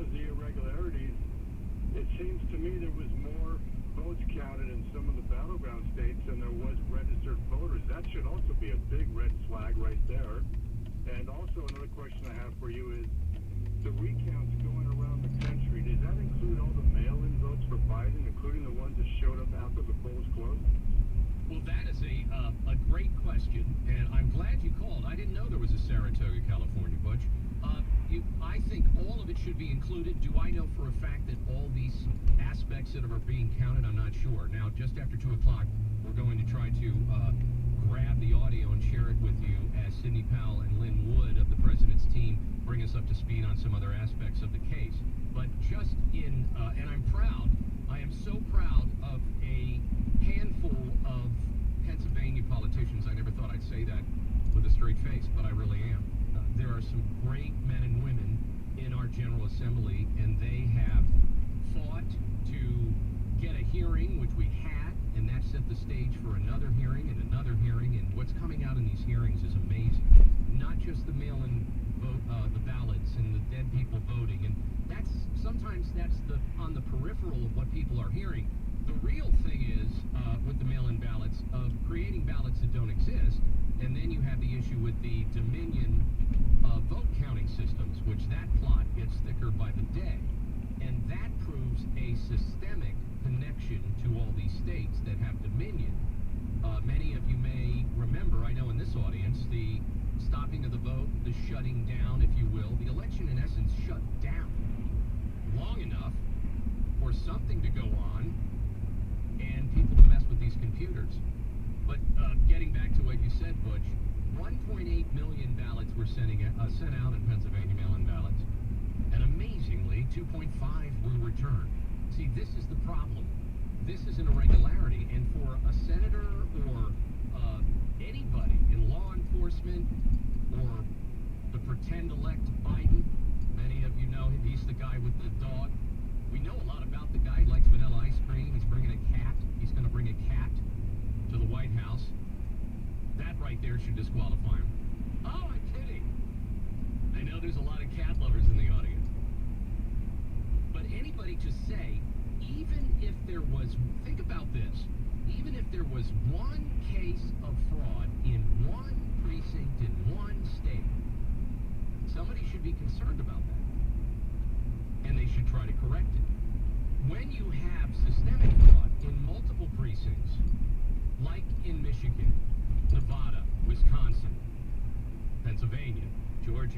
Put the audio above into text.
as the irregularities, it seems to me there was more votes counted in some of the battleground states than there was registered voters. That should also be a big red flag right there. And also another question I have for you is, the recounts going around the country, does that include all the mail-in votes for Biden, including the ones that showed up after the polls closed? Well, that is a great question, and I'm glad you called. I didn't know there was a Saratoga, California, Butch. I think all of it should be included. Do I know for a fact that all these aspects that are being counted? I'm not sure. Now, just after 2 o'clock, we're going to try to grab the audio and share it with you as Sidney Powell and Lynn Wood of the president's team bring us up to speed on some other aspects of the case. But just in, and I'm proud, I am so proud of a handful of Pennsylvania politicians. I never thought I'd say that with a straight face, but I really am. There are some great men and women in our General Assembly, and they have fought to get a hearing, which we had, and that set the stage for another hearing and another hearing, and what's coming out in these hearings is amazing. Not just the mail-in vote, the ballots and the dead people voting, and sometimes that's on the peripheral of what people are hearing. The real thing is, with the mail-in ballots, of creating ballots that don't exist, and then you have the issue with the Dominion vote counting systems, which that plot gets thicker by the day. And that proves a systemic connection to all these states that have Dominion. Many of you may remember, I know in this audience, the stopping of the vote, the shutting down, if you will. The election, in essence, shut down long enough for something to go on and people to mess with these computers. But getting back to what you said, Butch, 1.8 million ballots were sent out in Pennsylvania, mail-in ballots. And amazingly, 2.5 were returned. See, this is the problem. This is an irregularity. And for a senator or anybody in law enforcement or the pretend-elect Biden, many of you know him, he's the guy with the dog. We know a lot about the guy. He likes vanilla ice cream. He's bringing a cat. He's going to bring a cat to the White House. That right there should disqualify him. Oh, I'm kidding. I know there's a lot of cat lovers in the audience. But anybody to say, even if there was, think about this, even if there was one case of fraud in one precinct in one state, somebody should be concerned about that. And they should try to correct it. When you have systemic fraud in multiple precincts, like in Michigan, Nevada, Wisconsin, Pennsylvania, Georgia,